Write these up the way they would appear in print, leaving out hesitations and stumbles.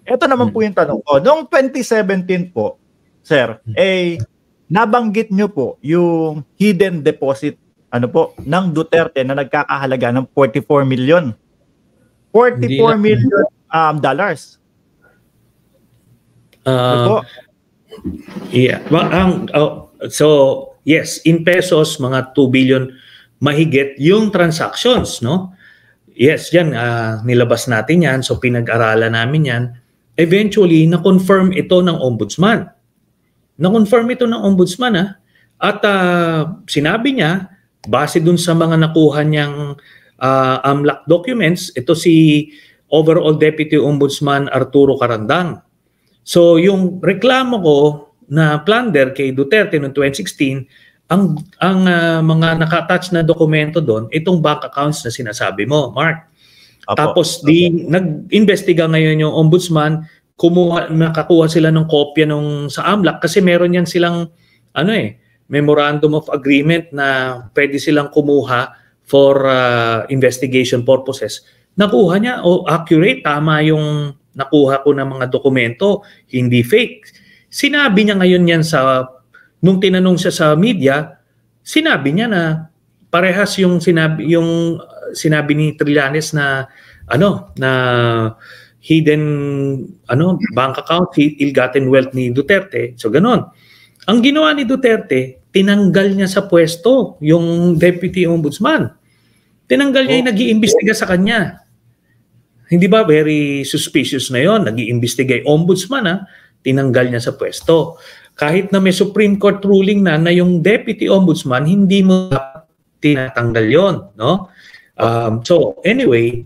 Ito naman po yung tanong ko. Noong 2017 po, sir, nabanggit nyo po yung hidden deposit ng Duterte na nagkakahalaga ng 44 million. 44 million dollars. Yeah. So, yes, in pesos, mga 2 billion mahigit yung transactions, no? Yes, yan, nilabas natin yan. So, pinag-aralan namin yan. Eventually, na-confirm ito ng ombudsman. At sinabi niya, base dun sa mga nakuha niyang AMLAC documents, ito si Overall Deputy Ombudsman Arturo Carandang. So, yung reklamo ko na plunder kay Duterte noong 2016, ang mga naka-attach na dokumento doon, itong bank accounts na sinasabi mo, Mark. Apo. Tapos nag-investiga ngayon yung ombudsman, nakakuha sila ng kopya sa AMLAC kasi meron yan silang memorandum of agreement na pwede silang kumuha for investigation purposes. Nakuha niya, accurate, tama yung nakuha ko ng mga dokumento, hindi fake. Sinabi niya ngayon yan nung tinanong siya sa media, sinabi niya na parehas yung sinabi ni Trillanes na hidden bank account, ill-gotten wealth ni Duterte. So ganon. Ang ginawa ni Duterte, tinanggal niya sa pwesto yung Deputy Ombudsman. Tinanggal niya yung nag-iimbestiga sa kanya. Hindi ba very suspicious na yon? Nag-iimbestiga yung Ombudsman, tinanggal niya sa pwesto. Kahit na may Supreme Court ruling na yung Deputy Ombudsman, hindi mo tinatanggal yon, no? So anyway,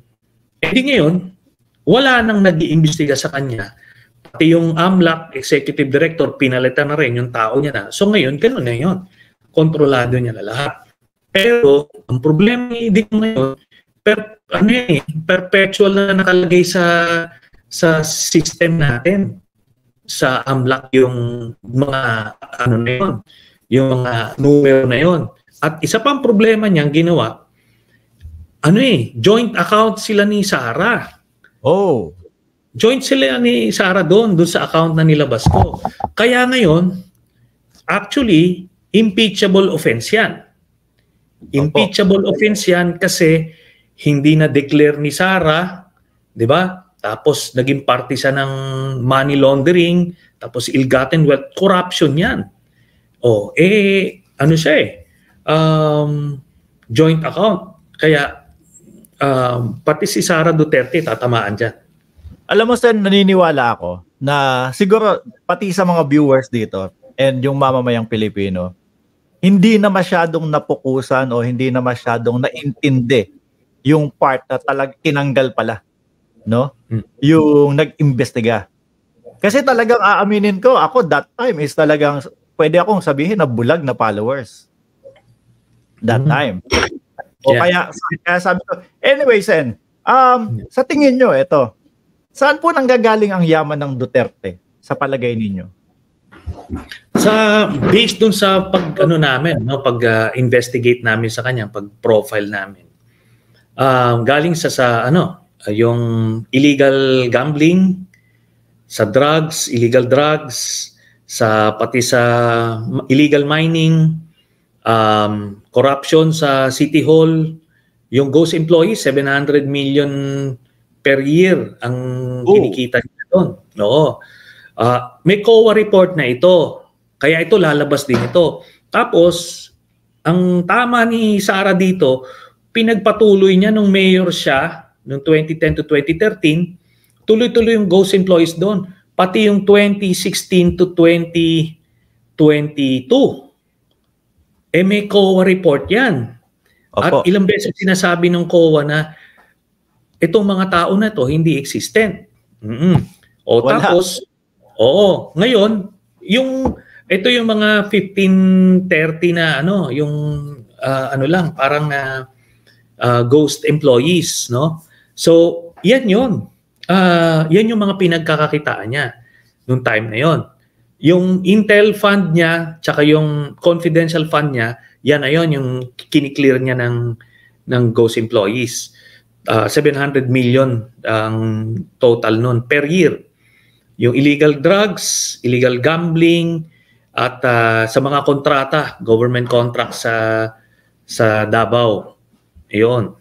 ngayon, wala nang nag-iimbestiga sa kanya. Pati yung AMLAC Executive Director, pinalitan na rin yung tao niya na. So ngayon, gano'n na yun. Kontrolado niya na lahat. Pero, ang problema dito ngayon, perpetual na nakalagay sa system natin. Sa AMLAC yung mga na yun, yung mga numero na yun. At isa pang problema niyang ginawa, joint account sila ni Sara. Joint sila ni Sara doon sa account na nilabas ko. Kaya ngayon, actually, impeachable offense yan. Impeachable offense yan kasi hindi na-declare ni Sara, di ba? Tapos naging parte siya ng money laundering, tapos ill-gotten wealth, corruption yan. Joint account. Kaya pati si Sara Duterte tatamaan dyan. Alam mo, Sen, naniniwala ako na siguro pati sa mga viewers dito and yung mamamayang Pilipino, hindi na masyadong napukusan o hindi na masyadong naintindi yung part na tinanggal pala, no? Yung nag-imbestiga. Kasi talagang aaminin ko, ako that time is talagang pwede akong sabihin na bulag na followers. That time. Kaya sabi ko, anyway, Sen, sa tingin nyo, ito, saan po nanggagaling ang yaman ng Duterte sa palagay ninyo? Based dun sa pag-investigate namin sa kanya, pag-profile namin. Galing yung illegal gambling, sa drugs, illegal drugs, pati sa illegal mining, corruption sa City Hall, yung ghost employees, 700 million per year ang kinikita niya doon. No. May COA report na ito. Kaya ito lalabas din ito. Tapos, ang tama ni Sara dito, pinagpatuloy niya nung mayor siya noong 2010 to 2013, tuloy-tuloy yung ghost employees doon. Pati yung 2016 to 2022. May COA report yan. At ilang beses sinasabi ng COA na itong mga tao na to hindi existent. Tapos, ngayon, ito yung mga 1530 na parang ghost employees, no? So, yan yun. Yan yung mga pinagkakakitaan niya noong time na yon. Yung Intel fund niya, tsaka yung confidential fund niya, yan na yun, yung kiniklear niya ng ghost employees. 700 million ang total nun per year. yung illegal drugs, illegal gambling, at sa mga kontrata, government contracts sa Davao. Ayun.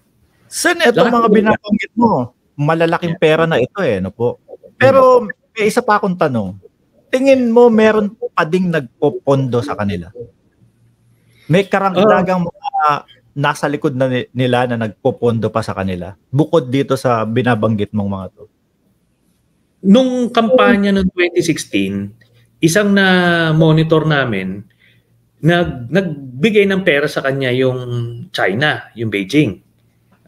Sen, itong mga binabanggit mo, malalaking pera na ito no po. Pero may isa pa akong tanong. Tingin mo meron pa ding nagpopondo sa kanila? May karagdagang mga nasa likod na nila na nagpopondo pa sa kanila bukod dito sa binabanggit mong mga to? Nung kampanya noong 2016, isang na monitor namin, nagbigay ng pera sa kanya yung China, yung Beijing.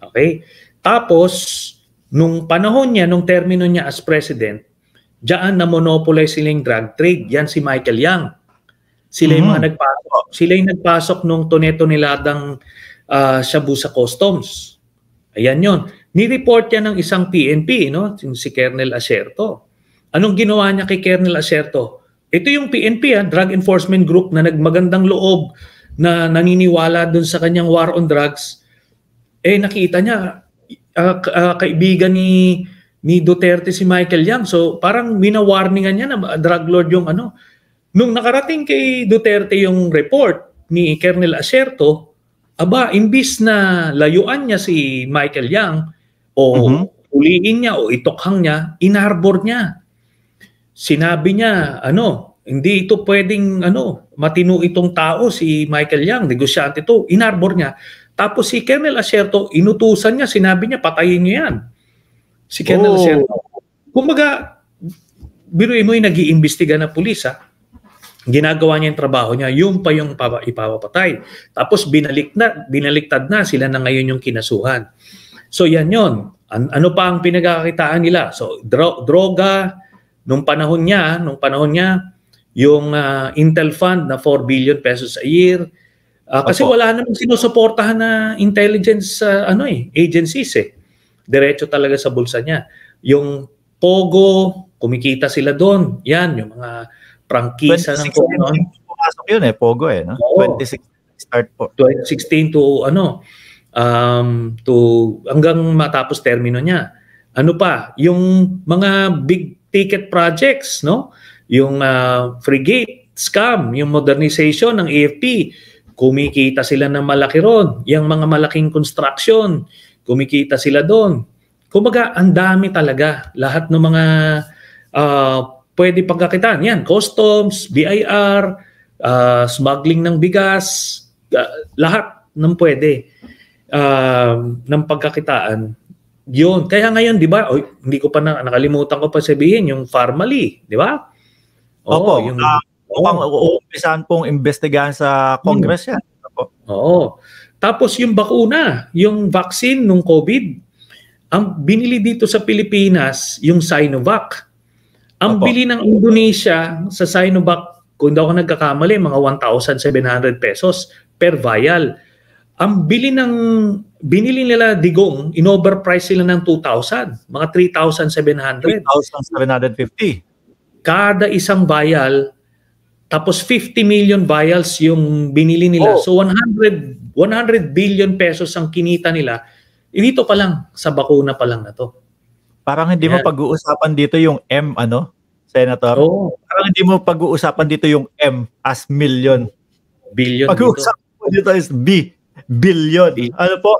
Okay? Tapos, nung panahon niya, nung termino niya as president, diyan na monopolize silang drug trade. Yan si Michael Yang. Sila yung mga nagpasok. Sila yung nagpasok nung toneladang shabu sa customs. Ayan yon. Ni-report yan ng isang PNP, no? Si Colonel Acerto. Anong ginawa niya kay Colonel Acerto? Ito yung PNP, Drug Enforcement Group, na nagmagandang loob na naniniwala dun sa kanyang war on drugs. Nakita niya, kaibigan ni Duterte si Michael Yang. So parang minawarningan niya na drug lord yung ano. Nung nakarating kay Duterte yung report ni Colonel Acerto, imbis na layuan niya si Michael Yang o uliin niya o itokhang niya, inarbor niya. Sinabi niya, hindi ito pwedeng matino itong tao si Michael Yang, negosyante ito, inarbor niya. Tapos si Colonel Acerto, inutusan niya, sinabi niya, patayin niyo yan. Si Colonel Acerto. Kumbaga, biruin mo yung nag-iimbestiga na pulis, ginagawa niya yung trabaho niya, yung pa yung ipapatay. Tapos binaliktad na, sila na ngayon yung kinasuhan. So yan yon. Ano pa ang pinagkakakitaan nila? So droga, nung panahon niya, yung Intel Fund na 4 billion pesos a year. Kasi wala namang sinusuportahan na intelligence agencies Diretso talaga sa bulsa niya. Yung Pogo, kumikita sila doon. Yan, yung mga prangkisa ng Pogo. Pumasok yun Pogo no? 2016 start po. 2016 to hanggang matapos termino niya. Ano pa? Yung mga big ticket projects, no? Yung frigate scam, yung modernization ng AFP, kumikita sila ng malaki ron. Yung mga malaking construction, kumikita sila doon. Kumbaga, ang dami talaga. Lahat ng mga pwede pagkakitaan. Yan, customs, BIR, smuggling ng bigas, lahat ng pwede ng pagkakitaan. Yun. Kaya ngayon, di ba, hindi ko pa nakalimutan ko pa sabihin, yung Pharmally, di ba? Opo. Umpisahan pong investigahan sa Congress yan. Oo. Tapos yung bakuna, yung vaccine nung COVID, ang binili dito sa Pilipinas, yung Sinovac. Ang bili ng Indonesia sa Sinovac, kung daw ako nagkakamali, mga 1,700 pesos per vial. Ang binili nila digong, in-overprice sila ng 2,000, mga 3,700. 3,750. Kada isang vial, tapos 50 million vials yung binili nila. So 100 billion pesos ang kinita nila. Dito pa lang, sa bakuna pa lang na to. Parang hindi mo pag-uusapan dito yung M, Senator? Parang hindi mo pag-uusapan dito yung M as million. Billion. Pag-uusapan mo dito is B, billion. Ano po?